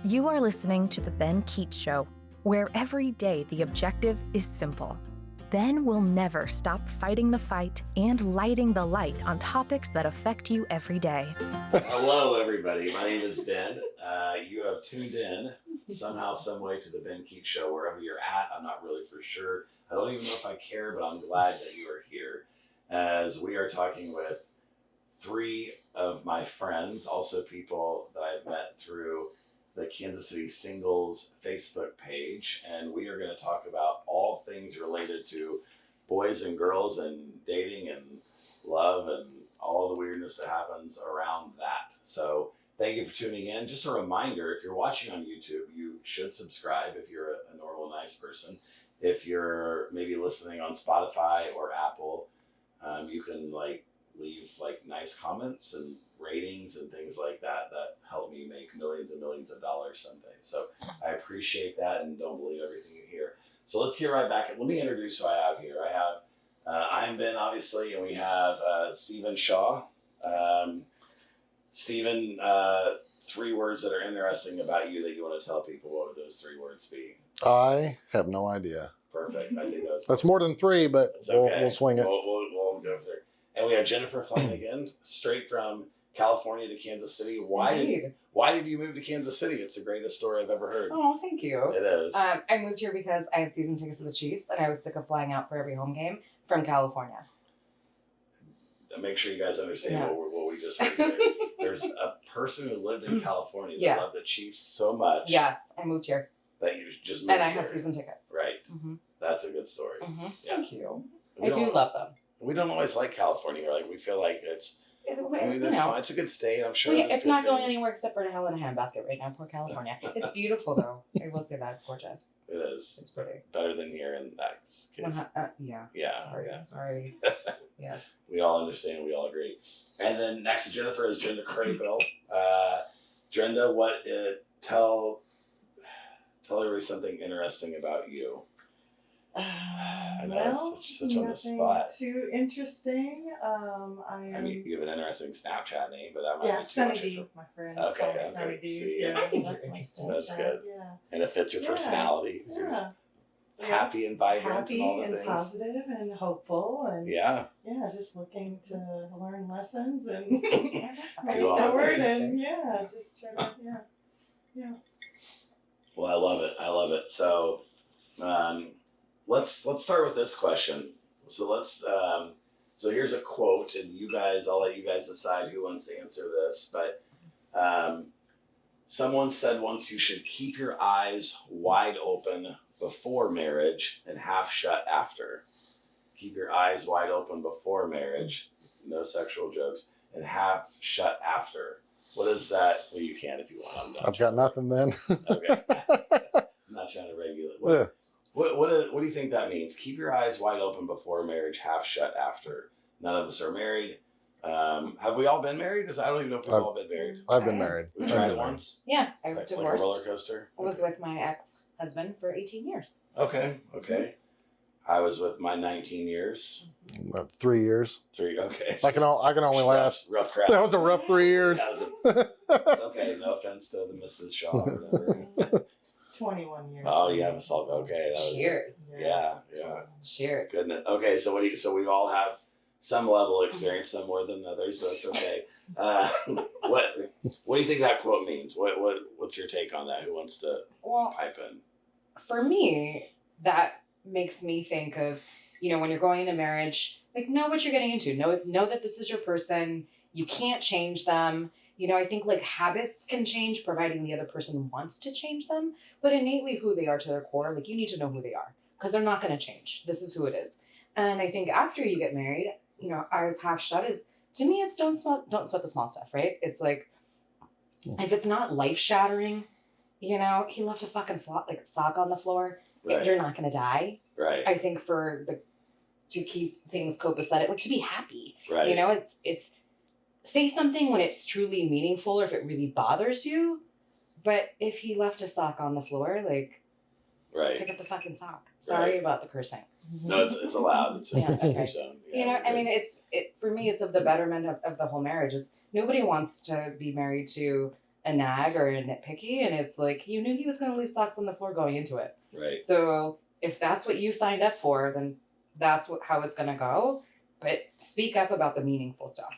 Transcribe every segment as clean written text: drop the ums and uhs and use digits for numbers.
You are listening to The Ben Keech Show, where every day the objective is simple. Ben will never stop fighting the fight and lighting the light on topics that affect you every day. Hello, everybody. My name is Ben. You have tuned in somehow, some way to The Ben Keech Show, wherever you're at. I'm not really for sure. I don't even know if I care, but I'm glad that you are here as we are talking with three of my friends, also people that I've met through the Kansas City Singles Facebook page, and we are going to talk about all things related to boys and girls and dating and love and all the weirdness that happens around that. So thank you for tuning in. Just a reminder, if you're watching on YouTube, you should subscribe if you're a normal, nice person. If you're maybe listening on Spotify or Apple, you can leave nice comments and ratings and things like that help me make millions and millions of dollars someday. So I appreciate that and don't believe everything you hear. So let's get right back. Let me introduce who I have here. I'm Ben, obviously, and we have Stephen Shaw. Stephen, 3 words that are interesting about you that you want to tell people. What would those 3 words be? I have no idea. Perfect. I think that's more than 3, but okay. we'll swing it. We'll go there. And we have Jennifer Flanagan, straight from California to Kansas City. Why did you move to Kansas City? It's the greatest story I've ever heard. Oh, thank you. It is. I moved here because I have season tickets to the Chiefs, and I was sick of flying out for every home game from California. Make sure you guys understand what we just heard there. There's a person who lived in California that loved the Chiefs so much. Yes, I moved here. That you just moved and I here. have season tickets. Right. Mm-hmm. That's a good story. Mm-hmm. Yeah. Thank you. I do love them. We don't always like California. We feel like it's... fine. It's a good state, I'm sure. It's not going anywhere except for to hell in a handbasket right now. Poor California. It's beautiful, though. I will say that. It's gorgeous. It is. It's pretty. Better than here in that case. Yeah. Sorry. Yeah. We all understand. We all agree. And then next to Jennifer is Drenda Craybill. Drenda, tell everybody something interesting about you. I know it's such on the spot. Too interesting. You have an interesting Snapchat name, but that might be Sunny D, my friend. Okay. Sunny D. See, I think that's my Snapchat. That's good. Yeah. And it fits your personality. Yeah. You're just happy and vibrant and all the things. Positive and hopeful and just looking to learn lessons and do all forward and just try to yeah. Well, I love it. So, let's start with this question. So so here's a quote, and I'll let you guys decide who wants to answer this. But someone said once, you should keep your eyes wide open before marriage and half shut after. Keep your eyes wide open before marriage, no sexual jokes, and half shut after. What is that? Well, you can if you want. I've got nothing then. Okay. I'm not trying to regulate. What do you think that means? Keep your eyes wide open before marriage, half shut after. None of us are married. Have we all been married? I don't even know if we've all been married. I've been married. We tried it once? Yeah, I was divorced. Like a roller coaster? I was with my ex-husband for 18 years. Okay. I was with my 19 years. About 3 years. 3, okay. I can only last. Rough crap. That was a rough 3 years. It's okay. No offense to the Mrs. Shaw or whatever. 21 years. Oh, yeah, okay. Cheers. Yeah. Cheers. Goodness. Okay, so we all have some level of experience, some more than others, but it's okay. What do you think that quote means? What's your take on that? Who wants to pipe in? For me, that makes me think of, when you're going into marriage, know what you're getting into. Know that this is your person. You can't change them. I think habits can change providing the other person wants to change them, but innately who they are to their core, you need to know who they are because they're not going to change. This is who it is. And I think after you get married, eyes half shut is, to me, it's don't sweat the small stuff, right? It's if it's not life shattering, he left a fucking sock on the floor. Right. You're not going to die. Right. I think to keep things copacetic, to be happy, right. It's say something when it's truly meaningful or if it really bothers you. But if he left a sock on the floor, right. pick up the fucking sock. Sorry about the cursing. No, it's allowed. It's okay. Zone. For me, it's of the betterment of the whole marriage. Is nobody wants to be married to a nag or a nitpicky, and it's like you knew he was going to leave socks on the floor going into it. Right. So if that's what you signed up for, then that's how it's going to go. But speak up about the meaningful stuff.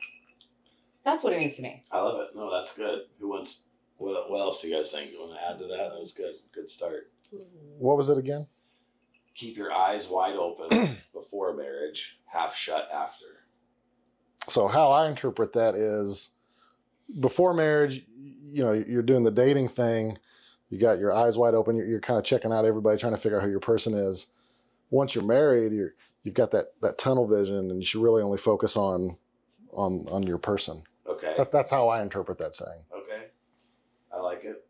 That's what it means to me. I love it. No, that's good. What else do you guys think? You want to add to that? That was good. Good start. What was it again? Keep your eyes wide open before marriage, half shut after. So how I interpret that is before marriage, you're doing the dating thing. You got your eyes wide open. You're kind of checking out everybody, trying to figure out who your person is. Once you're married, you've got that tunnel vision, and you should really only focus on your person. Okay. That's how I interpret that saying. Okay. I like it.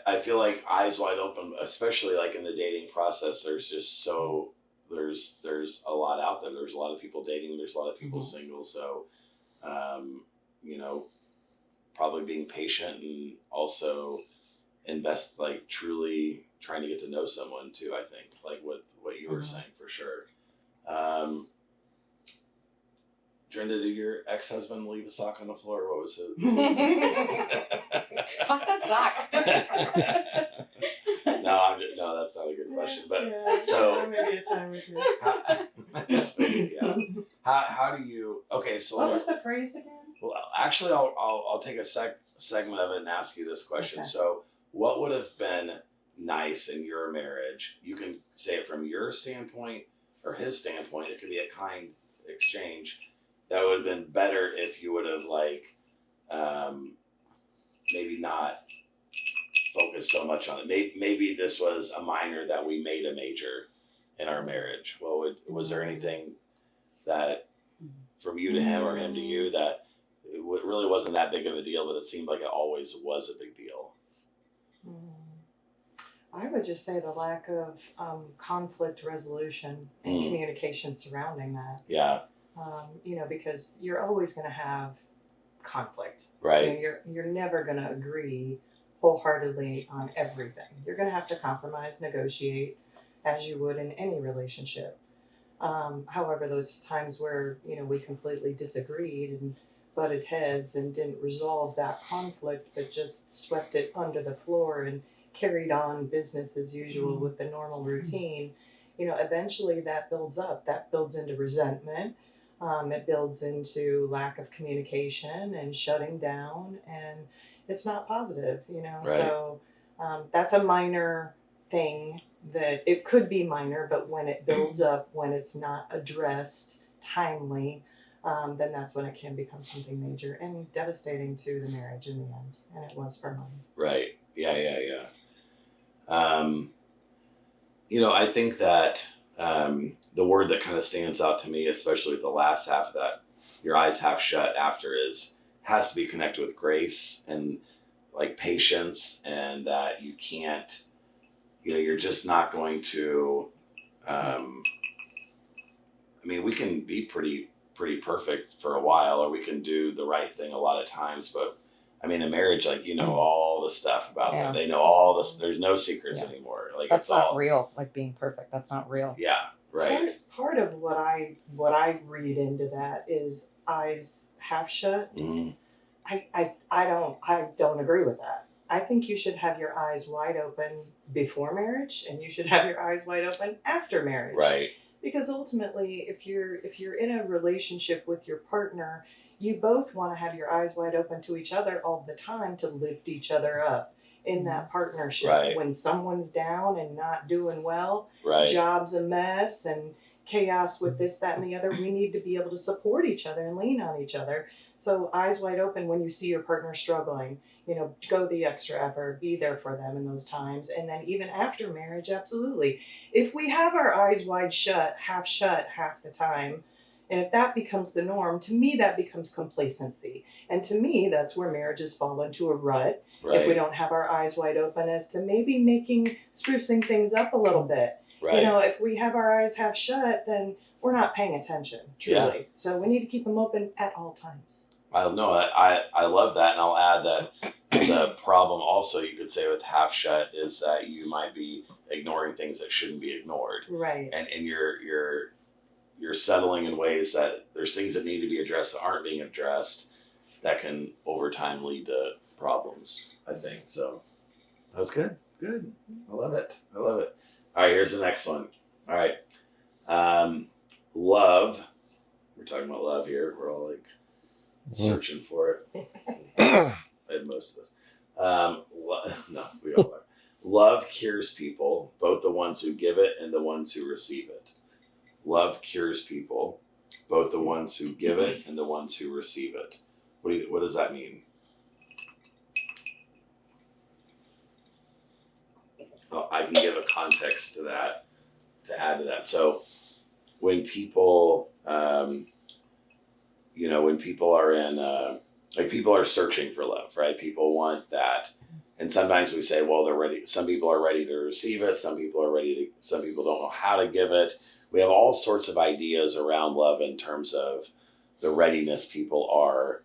I feel like eyes wide open, especially like in the dating process, there's just there's a lot out there. There's a lot of people dating. There's a lot of people single. So, probably being patient and also invest, like truly trying to get to know someone too, I think, like what you were saying for sure. Drinda, did your ex-husband leave a sock on the floor? What was it? Fuck that sock. No, that's not a good question. But yeah, so maybe a time or two. Yeah. How do you? Okay, so What was the phrase again? well, actually, I'll take a segment of it and ask you this question. Okay. So, what would have been nice in your marriage? You can say it from your standpoint or his standpoint. It could be a kind exchange. That would have been better if you would have maybe not focused so much on it. Maybe this was a minor that we made a major in our marriage. Was there anything that from you to him or him to you that it really wasn't that big of a deal, but it seemed like it always was a big deal? I would just say the lack of conflict resolution and communication surrounding that. Yeah. Because you're always going to have conflict. Right. You're never going to agree wholeheartedly on everything. You're going to have to compromise, negotiate, as you would in any relationship. However, those times where we completely disagreed and butted heads and didn't resolve that conflict, but just swept it under the floor and carried on business as usual with the normal routine, eventually that builds up. That builds into resentment. It builds into lack of communication and shutting down, and it's not positive, Right. So that's a minor thing that it could be minor, but when it builds up, when it's not addressed timely, then that's when it can become something major and devastating to the marriage in the end. And it was for mine. Right. Yeah. I think that the word that kind of stands out to me, especially with the last half of that, your eyes half shut after, has to be connected with grace and like patience, and that you can't, you're just not going to, we can be pretty perfect for a while, or we can do the right thing a lot of times, but in marriage, all the stuff about that. They know all this. There's no secrets anymore. Like that's it's not all real. Like being perfect. That's not real. Yeah. Right. Part of what I read into that is eyes half shut. Mm-hmm. I don't agree with that. I think you should have your eyes wide open before marriage, and you should have your eyes wide open after marriage. Right. Because ultimately, if you're in a relationship with your partner, you both want to have your eyes wide open to each other all the time to lift each other up in that partnership. Right. When someone's down and not doing well, Right. job's a mess and chaos with this, that, and the other, we need to be able to support each other and lean on each other. So eyes wide open when you see your partner struggling, go the extra effort, be there for them in those times. And then even after marriage, absolutely. If we have our eyes shut half the time, and if that becomes the norm, to me, that becomes complacency. And to me, that's where marriages fall into a rut. Right. If we don't have our eyes wide open as to maybe sprucing things up a little bit. Right. If we have our eyes half shut, then we're not paying attention, truly. Yeah. So we need to keep them open at all times. I love that, and I'll add that the problem also, you could say, with half shut is that you might be ignoring things that shouldn't be ignored. Right. And you're settling in ways that there's things that need to be addressed that aren't being addressed, that can over over time lead to problems, I think. So that was good. Good. I love it. I love it. All right, here's the next one. All right. Love. We're talking about love here. We're all like searching for it. I had most of this. No, we all are. Love cures people, both the ones who give it and the ones who receive it. Love cures people, both the ones who give it and the ones who receive it. What does that mean? Oh, I can give a context to that, to add to that. So when people, when people are in, like people are searching for love, right? People want that. And sometimes we say, well, they're ready. Some people are ready to receive it. Some people don't know how to give it. We have all sorts of ideas around love in terms of the readiness people are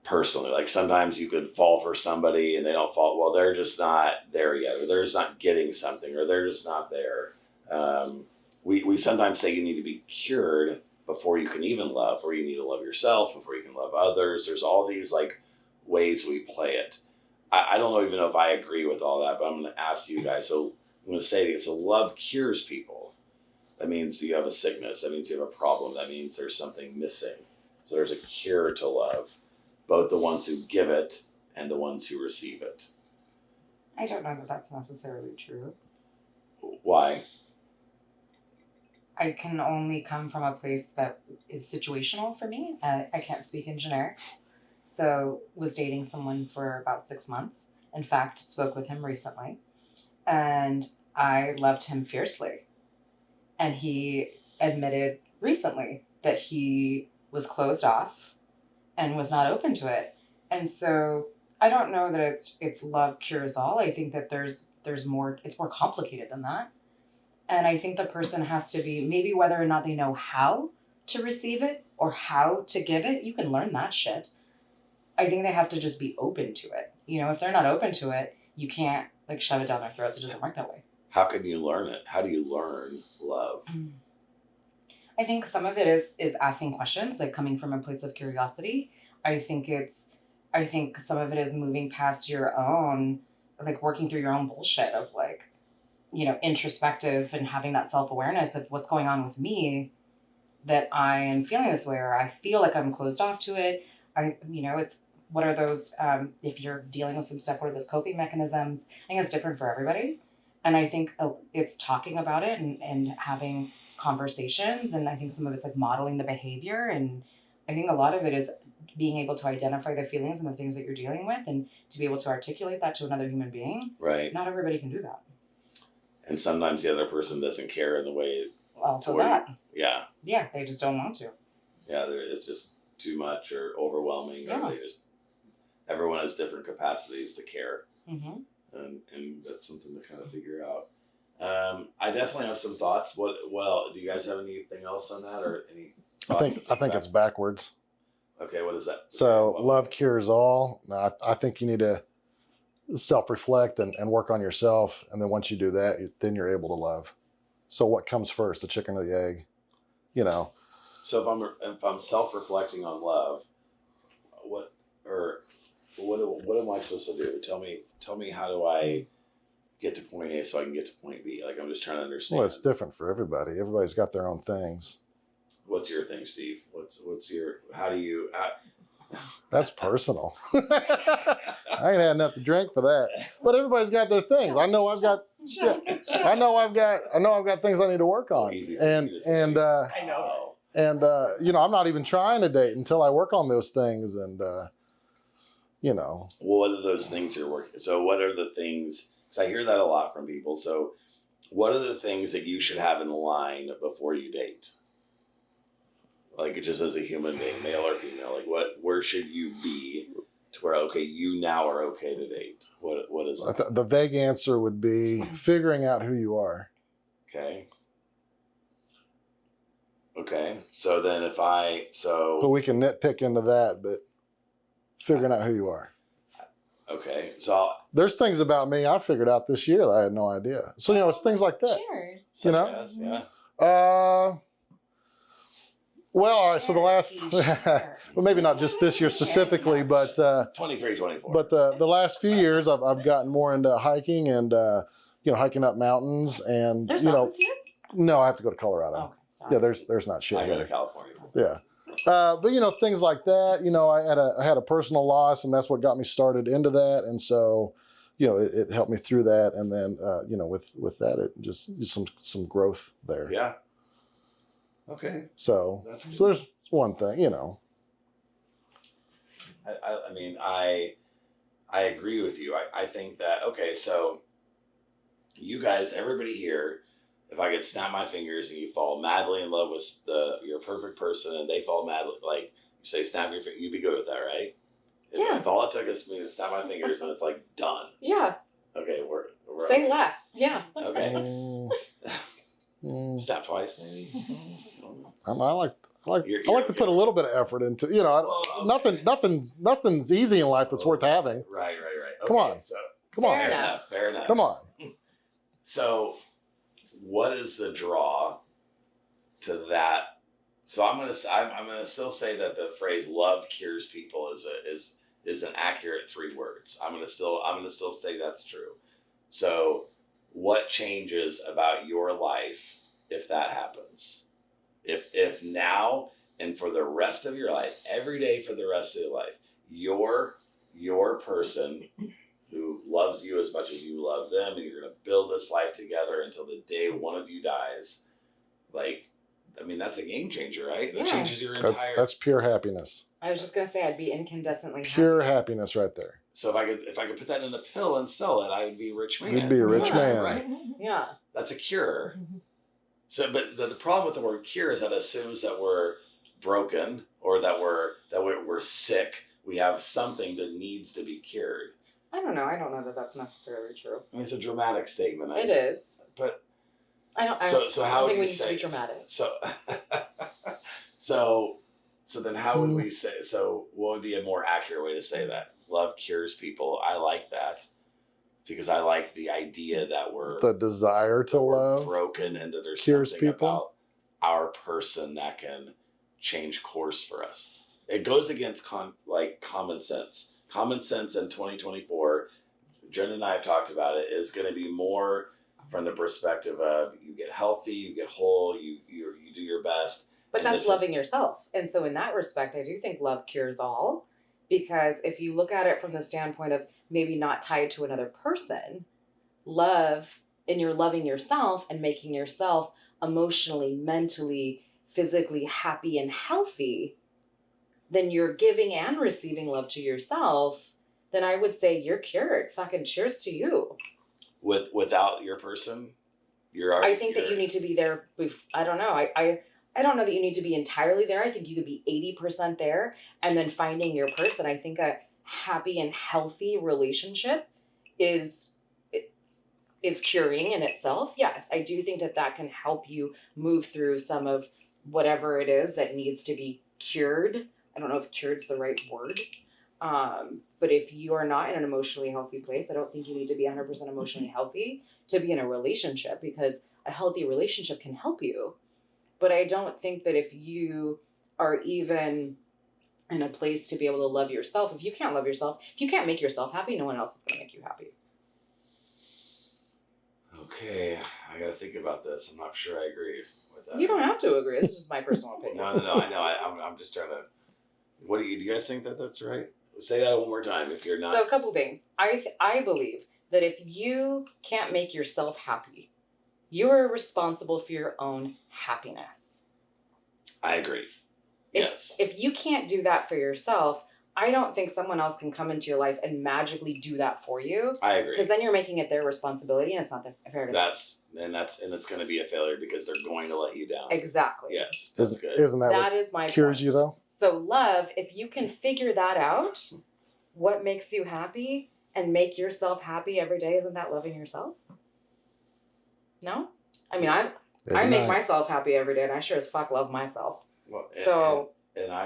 personally. Like sometimes you could fall for somebody and they don't fall. Well, they're just not there yet, or they're just not getting something, or they're just not there. We sometimes say you need to be cured before you can even love, or you need to love yourself before you can love others. There's all these like ways we play it. I don't even know if I agree with all that, but I'm going to ask you guys. So I'm going to say this. So love cures people. That means you have a sickness. That means you have a problem. That means there's something missing. So there's a cure to love, both the ones who give it and the ones who receive it. I don't know that that's necessarily true. Why? I can only come from a place that is situational for me. I can't speak in generics. So was dating someone for about 6 months. In fact, spoke with him recently. And I loved him fiercely. And he admitted recently that he was closed off and was not open to it. And so I don't know that it's love cures all. I think that there's more, it's more complicated than that. And I think the person has to be, maybe whether or not they know how to receive it or how to give it, you can learn that shit. I think they have to just be open to it. If they're not open to it, you can't like shove it down their throats. It doesn't work that way. How can you learn it? How do you learn love? I think some of it is asking questions, like coming from a place of curiosity. I think some of it is moving past your own, like working through your own bullshit of like, introspective and having that self-awareness of what's going on with me, that I am feeling this way, or I feel like I'm closed off to it. It's, what are those, if you're dealing with some stuff, what are those coping mechanisms? I think it's different for everybody. And I think it's talking about it and having conversations. And I think some of it's like modeling the behavior. And I think a lot of it is being able to identify the feelings and the things that you're dealing with and to be able to articulate that to another human being. Right. Not everybody can do that. And sometimes the other person doesn't care in the way. Also that. Yeah. Yeah, they just don't want to. Yeah, it's just too much or overwhelming. Yeah. Or everyone has different capacities to care. Mm-hmm. And that's something to kind of figure out. I definitely have some thoughts. Do you guys have anything else on that, or any thoughts? I think it's backwards. Okay, what is that? So love cures all. No, I think you need to self-reflect and work on yourself. And then once you do that, then you're able to love. So what comes first, the chicken or the egg? So if I'm self-reflecting on love, what am I supposed to do? Tell me how do I get to point A so I can get to point B? Like I'm just trying to understand. Well, it's different for everybody. Everybody's got their own things. What's your thing, Steve? What's your, how do you, That's personal. I ain't had enough to drink for that. But everybody's got their things. I know I've got things I need to work on. And I know. And I'm not even trying to date until I work on those things. And Well, what are those things you're working? So what are the things? Because I hear that a lot from people. So what are the things that you should have in line before you date? Like just as a human being, male or female, like where should you be to where, okay, you now are okay to date? What is that? The vague answer would be figuring out who you are. Okay. Okay. So then But we can nitpick into that, but figuring out who you are. Okay. So there's things about me I figured out this year that I had no idea. So, it's things like that. Cheers. yeah. Well, all right. So the last, Share. well, maybe not just this year specifically, but 23, 24. but the last few years, I've gotten more into hiking and hiking up mountains and There's mountains here? No, I have to go to Colorado. Okay, sorry. Yeah, there's not shit I go here. to California. Yeah. But things like that, I had a personal loss, and that's what got me started into that. And so, it helped me through that. And then, with that, it just some growth there. Yeah. Okay. So That's so there's one thing, I mean, I agree with you. I think that, okay, so you guys, everybody here, if I could snap my fingers and you fall madly in love with your perfect person and they fall madly, like you say, snap your finger, you'd be good with that, right? Yeah. If all it took is me to snap my fingers and it's like done. Yeah. Okay, we're Say okay. less. Yeah. Okay. Mm, Snap twice, maybe. I like You're to put a little bit of effort into, Well, okay. nothing's easy in life that's worth having. Right. Okay, Come on. So Come on. fair enough. Come on. So, what is the draw to that? So I'm gonna still say that the phrase "love cures people" is an accurate 3 words. I'm gonna still say that's true. So, what changes about your life if that happens? If now and for the rest of your life, every day for the rest of your life, your person who loves you as much as you love them, and you're going to build this life together until the day one of you dies. Like, I mean, that's a game changer, right? That Yeah. changes your entire. That's pure happiness. I was just gonna say I'd be incandescently Pure happy. happiness right there. So if I could put that in a pill and sell it, I would be a rich man. You'd be a rich Yeah, man. right? Yeah. That's a cure. So, but the problem with the word cure is that it assumes that we're broken or that we're sick. We have something that needs to be cured. I don't know. I don't know that that's necessarily true. I mean, it's a dramatic statement. It is. But I don't. so how I don't would think you we need say to be dramatic. So then how would we say? So what would be a more accurate way to say that? Love cures people. I like that because I like the idea that The desire to we're love broken and that there's cures something people. about our person that can change course for us. It goes against common sense. Common sense in 2024, Jen and I have talked about it, is going to be more from the perspective of you get healthy, you get whole, you do your best. But And that's this loving is- yourself. And so in that respect, I do think love cures all. Because if you look at it from the standpoint of maybe not tied to another person, love, and you're loving yourself and making yourself emotionally, mentally, physically happy and healthy, then you're giving and receiving love to yourself, then I would say you're cured. Fucking cheers to you. Without your person, you're already I think that you cured. need to be there. I don't know. I don't know that you need to be entirely there. I think you could be 80% there and then finding your person. I think a happy and healthy relationship is curing in itself. Yes, I do think that can help you move through some of whatever it is that needs to be cured. I don't know if cured's the right word. But if you are not in an emotionally healthy place, I don't think you need to be 100% emotionally healthy to be in a relationship, because a healthy relationship can help you. But I don't think that if you are even in a place to be able to love yourself, if you can't love yourself, if you can't make yourself happy, no one else is going to make you happy. Okay, I got to think about this. I'm not sure I agree with that. You don't have to agree. This is just my personal opinion. No. I know. I'm just trying to. What do you guys think that that's right? Say that one more time. If you're not. So a couple things. I believe that if you can't make yourself happy, you are responsible for your own happiness. I agree. Yes. If you can't do that for yourself, I don't think someone else can come into your life and magically do that for you. I agree. Because then you're making it their responsibility, and it's not fair to them. And it's going to be a failure because they're going to let you down. Exactly. Yes, that's good. Isn't that That what is my cures point. you though? So love, if you can figure that out, what makes you happy and make yourself happy every day, isn't that loving yourself? No? I mean, I make myself happy every day, and I sure as fuck love myself. Well, So I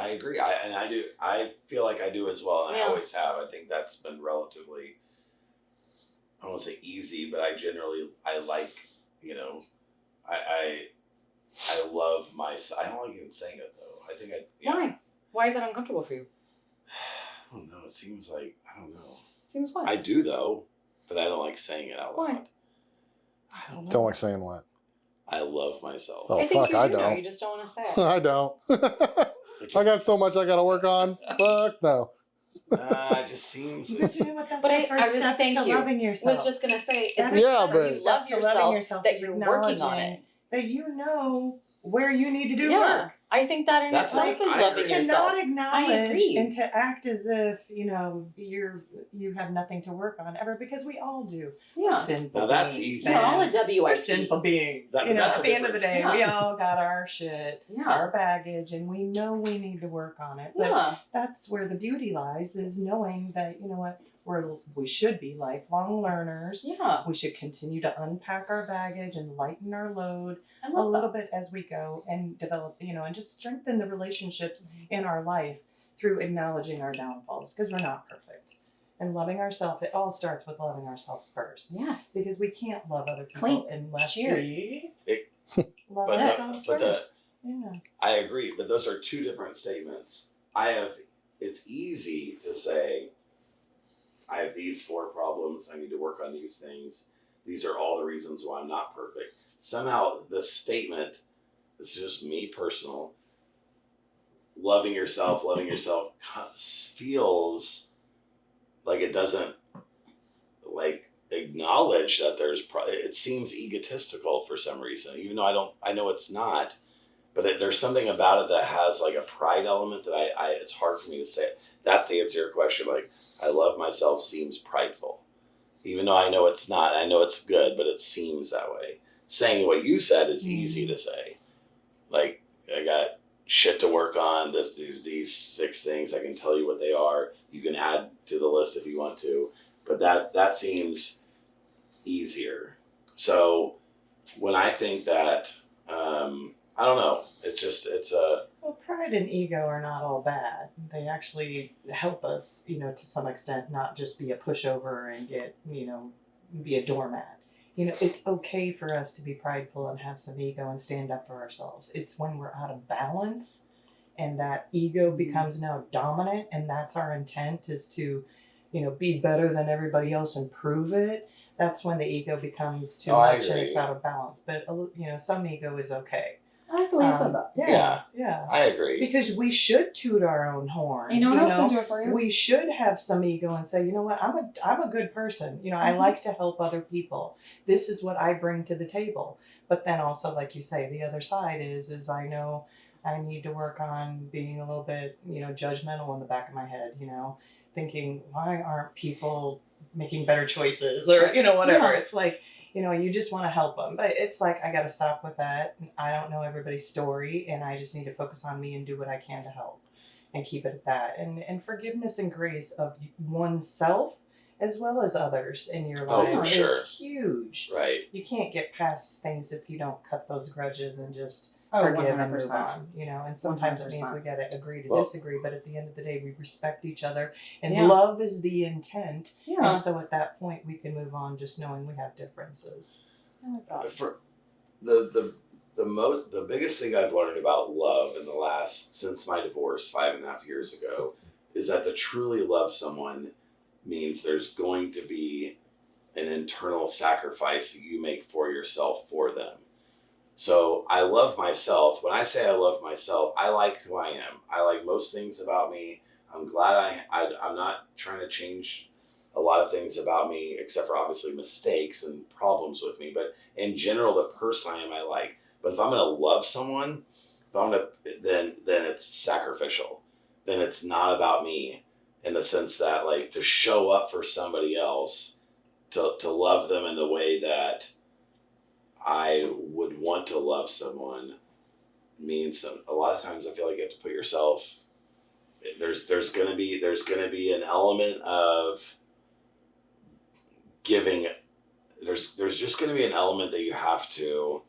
agree. I feel like I do as well, and Yeah. I always have. I think that's been relatively, I don't want to say easy, but I like, I love myself. I don't like even saying it though. I think Why? Why is that uncomfortable for you? I don't know. It seems like, I don't know. Seems what? I do though, but I don't like saying it out loud. Why? I don't know. Don't like saying what? I love myself. Oh, I think fuck, you I do know. don't. You just don't want to say it. I don't. I got so much I got to work on. Fuck no. It just seems. But you know what? That's But the first was step thank to you. loving I yourself. was just gonna say, That it's is Yeah, the but- first you step love to loving yourself, yourself that is you're working on acknowledging it. that you know where you need to do Yeah, work. I think that in That's itself like- is I loving agree. To yourself. not acknowledge agree. and to act as if you have nothing to work on ever, because we all do. We're Yeah, sinful Now that's beings, easy. we're all a man. We're WIP. sinful beings. That's At the the end of the day, difference. we Yeah. all got our shit, Yeah, our baggage, and we know we need to work on it. But yeah, that's where the beauty lies, is knowing that, you know what, we should be lifelong learners. yeah. We should continue to unpack our baggage and lighten our load I a love little that. bit as we go, and develop, and just strengthen the relationships in our life through acknowledging our downfalls, because we're not perfect. And loving ourselves, it all starts with loving ourselves first. Yes. Because we can't love other people Clink. unless Cheers. we But love the- ourselves but the- first. Yeah. I agree, but those are two different statements. It's easy to say, I have these 4 problems, I need to work on these things. These are all the reasons why I'm not perfect. Somehow the statement, this is just me personal, loving yourself feels like it doesn't like acknowledge that it seems egotistical for some reason, even though I know it's not. But there's something about it that has like a pride element that it's hard for me to say it. That's the answer to your question. Like, I love myself seems prideful. Even though I know it's not. I know it's good, but it seems that way. Saying what you said is easy to say. Like, I got shit to work on, these 6 things, I can tell you what they are. You can add to the list if you want to. But that seems easier. So when I think that, I don't know. Well, pride and ego are not all bad. They actually help us, to some extent, not just be a pushover and be a doormat. It's okay for us to be prideful and have some ego and stand up for ourselves. It's when we're out of balance and that ego becomes now dominant, and that's our intent, is to, be better than everybody else and prove it. That's when the ego becomes too much and it's out of balance. But, some ego is okay. I like the way you said that. Yeah. I agree. Because we should toot our own horn. You know what else can do it for you? We should have some ego and say, you know what, I'm a good person. I like to help other people. This is what I bring to the table. But then also, like you say, the other side is I know I need to work on being a little bit, judgmental in the back of my head, thinking, why aren't people making better choices, or, whatever. Yeah. It's like, you just want to help them. But it's like, I got to stop with that. I don't know everybody's story, and I just need to focus on me and do what I can to help and keep it at that. And forgiveness and grace of oneself as well as others in your life for sure. is huge. Right. You can't get past things if you don't cut those grudges and just Oh, forgive and move 100%. on. And sometimes it means 100%. we got to agree to Well- disagree, but at the end of the day, we respect each other, and Yeah. love is the intent. Yeah. And so at that point, we can move on, just knowing we have differences. I like that. For the biggest thing I've learned about love since my divorce 5.5 years ago is that to truly love someone means there's going to be an internal sacrifice that you make for yourself for them. So I love myself. When I say I love myself, I like who I am. I like most things about me. I'm glad I'm not trying to change a lot of things about me, except for obviously mistakes and problems with me. But in general, the person I am, I like. But if I'm going to love someone, then it's sacrificial. Then it's not about me, in the sense that, like, to show up for somebody else, to love them in the way that I would want to love someone, means a lot of times I feel like you have to put yourself. There's gonna be an element of giving. There's just gonna be an element that you have to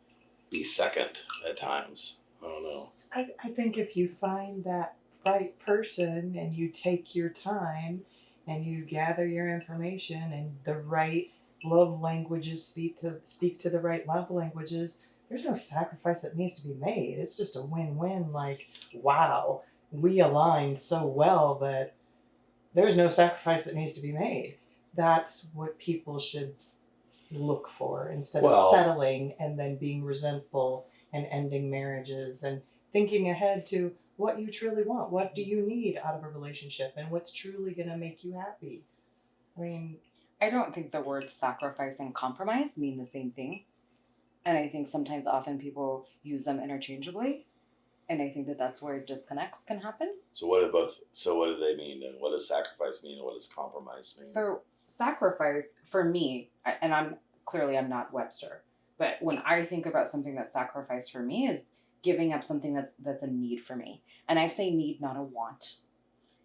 be second at times. I don't know. I think if you find that right person and you take your time and you gather your information and the right love languages, speak to the right love languages, there's no sacrifice that needs to be made. It's just a win-win. Like, wow, we align so well that there's no sacrifice that needs to be made. That's what people should look for instead Well- of settling and then being resentful and ending marriages and thinking ahead to what you truly want. What do you need out of a relationship and what's truly going to make you happy? I mean, I don't think the words sacrifice and compromise mean the same thing. And I think sometimes often people use them interchangeably. And I think that that's where disconnects can happen. So what do they mean? And what does sacrifice mean? And what does compromise mean? So sacrifice for me, and I'm not Webster, but when I think about something that's sacrifice for me is giving up something that's a need for me. And I say need, not a want.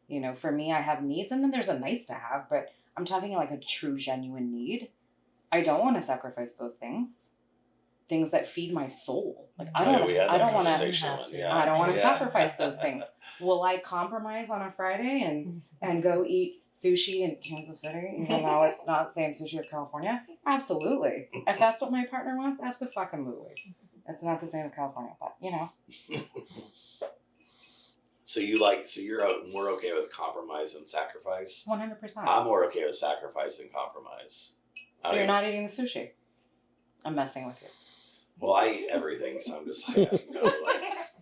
You know, for me, I have needs and then there's a nice to have, but I'm talking like a true, genuine need. I don't want to sacrifice those things. Things that feed my soul. Like I don't want to sacrifice those things. Will I compromise on a Friday and go eat sushi in Kansas City, even though it's not the same sushi as California? Absolutely. If that's what my partner wants, absolutely. It's not the same as California, but you know. So you're more okay with compromise and sacrifice? 100%. I'm more okay with sacrifice and compromise. So you're not eating the sushi? I'm messing with you. Well, I eat everything, so I'm just like,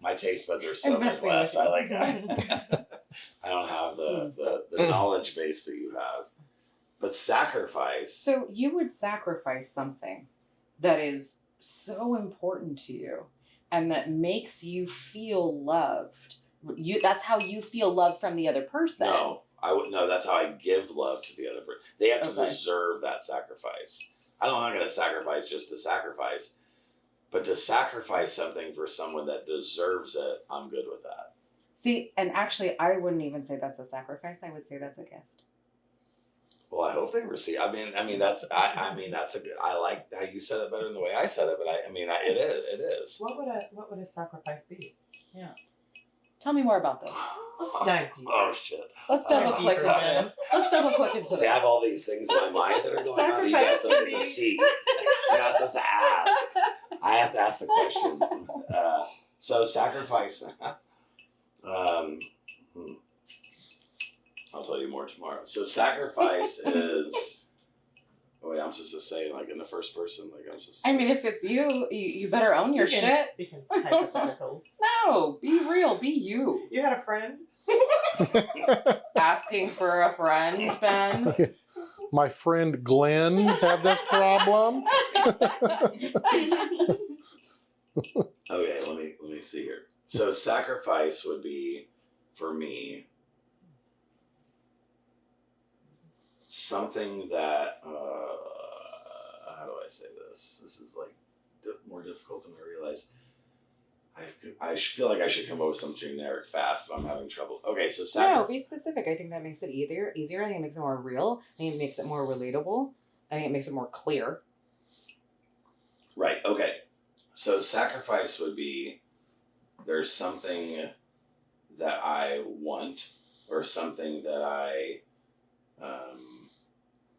my taste buds are so Midwest. I don't have the knowledge base that you have. But sacrifice. So you would sacrifice something that is so important to you and that makes you feel loved. That's how you feel love from the other person. No, that's how I give love to the other person. They have to deserve that sacrifice. I'm not going to sacrifice just to sacrifice. But to sacrifice something for someone that deserves it, I'm good with that. See, and actually, I wouldn't even say that's a sacrifice. I would say that's a gift. Well, I hope they receive. I mean, that's a good. I like how you said it better than the way I said it, but it is. what would a sacrifice be? Yeah. Tell me more about this. Let's dive deeper. Oh shit. Let's double click into this. Let's double click into this. See, I have all these things in my mind that are going on that you guys don't get to see. You're not supposed to ask. I have to ask the questions. So sacrifice. I'll tell you more tomorrow. So sacrifice is. Oh wait, I'm supposed to say like in the first person. Like I'm supposed to say, I mean, if it's you better own your shit. Speaking of hypotheticals. No, be real, be you. You had a friend? Asking for a friend, Ben. My friend Glenn had this problem. Okay, let me see here. So sacrifice would be for me something that how do I say this? This is like more difficult than I realize. I feel like I should come up with some generic fast, but I'm having trouble. Okay, so No, be specific. I think that makes it easier. I think it makes it more real. I think it makes it more relatable. I think it makes it more clear. Right, okay. So sacrifice would be there's something that I want or something that I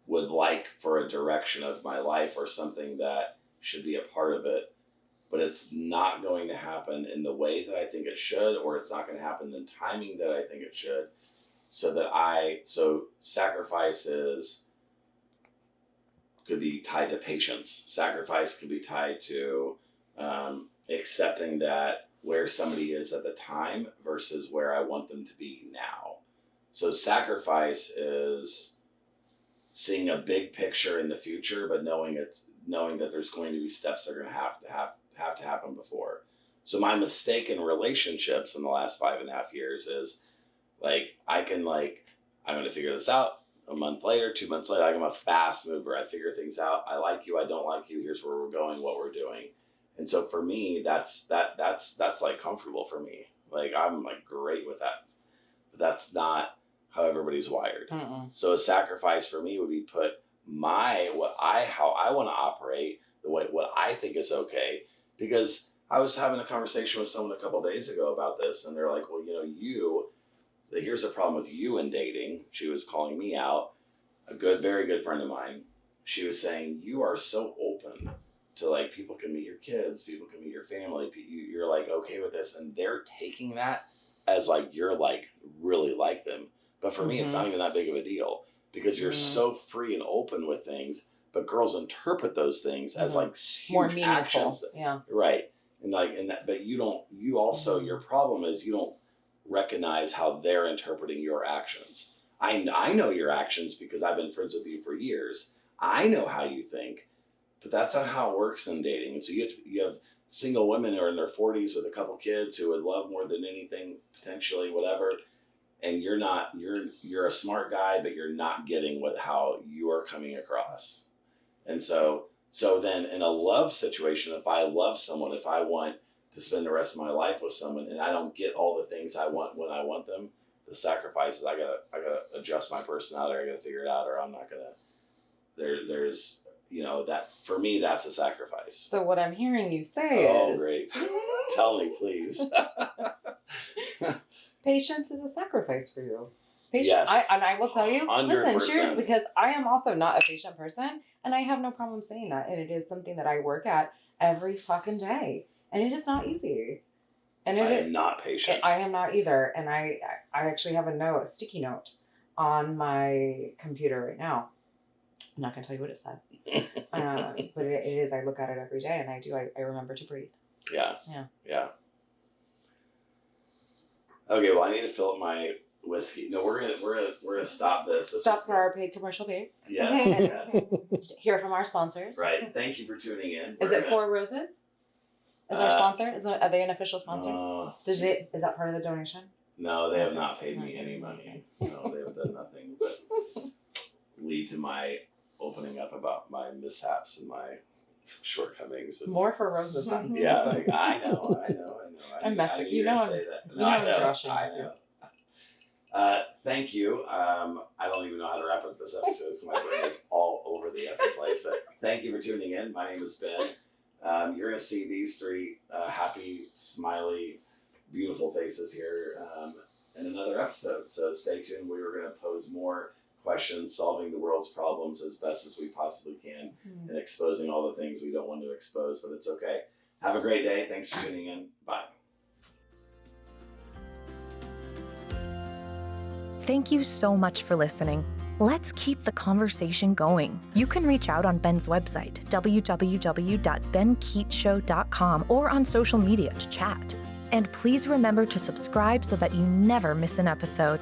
would like for a direction of my life or something that should be a part of it, but it's not going to happen in the way that I think it should, or it's not going to happen in the timing that I think it should. So sacrifices could be tied to patience. Sacrifice could be tied to accepting that where somebody is at the time versus where I want them to be now. So sacrifice is seeing a big picture in the future, but knowing that there's going to be steps that are going to have to happen before. So my mistake in relationships in the last 5.5 years is I'm going to figure this out a month later, 2 months later. I'm a fast mover. I figure things out. I like you. I don't like you. Here's where we're going, what we're doing. And so for me, that's like comfortable for me. Like I'm like great with that, but that's not how everybody's wired. So a sacrifice for me would be put how I want to operate, what I think is okay. Because I was having a conversation with someone a couple of days ago about this, and they're like, well, here's a problem with you in dating. She was calling me out, very good friend of mine. She was saying, you are so open to like, people can meet your kids, people can meet your family, you're like okay with this, and they're taking that as like you're like really like them. But for me, it's not even that big of a deal because you're so free and open with things. But girls interpret those things as like huge more meaningful. actions. Yeah. Right. And like, and that, but you also, your problem is you don't recognize how they're interpreting your actions. I know your actions because I've been friends with you for years. I know how you think, but that's not how it works in dating. And so you have single women who are in their 40s with a couple kids who would love more than anything, potentially, whatever. And you're a smart guy, but you're not getting how you are coming across. And so then in a love situation, if I love someone, if I want to spend the rest of my life with someone and I don't get all the things I want when I want them, the sacrifices, I gotta adjust my personality, I gotta figure it out, or I'm not gonna, there's, that for me, that's a sacrifice. So what I'm hearing you say is... Oh, great. Tell me, please. Patience is a sacrifice for you. Patience. Yes. I will tell you, 100%. listen, cheers, because I am also not a patient person, and I have no problem saying that. And it is something that I work at every fucking day. And it is not easy. And I am not patient. I am not either. And I actually have a sticky note on my computer right now. I'm not going to tell you what it says. But it is, I look at it every day, and I remember to breathe. Yeah. Yeah. Yeah. Okay, well, I need to fill up my whiskey. No, we're gonna stop this. Stop for our paid commercial break. Yes, yes. Hear from our sponsors. Right. Thank you for tuning in. Is it Four Roses? Is our sponsor? Are they an official sponsor? Is that part of the donation? No, they have not paid me any money. No, they have done nothing but lead to my opening up about my mishaps and my shortcomings. And, more for Roses then. yeah, I know. I'm messing. You know, say that. No, I know. Joshing I know. Thank you. I don't even know how to wrap up this episode because my brain is all over the effing place. But thank you for tuning in. My name is Ben. You're going to see these three happy, smiley, beautiful faces here in another episode. So stay tuned. We were going to pose more questions, solving the world's problems as best as we possibly can, and exposing all the things we don't want to expose, but it's okay. Have a great day. Thanks for tuning in. Bye. Thank you so much for listening. Let's keep the conversation going. You can reach out on Ben's website, www.benkeechshow.com, or on social media to chat. And please remember to subscribe so that you never miss an episode.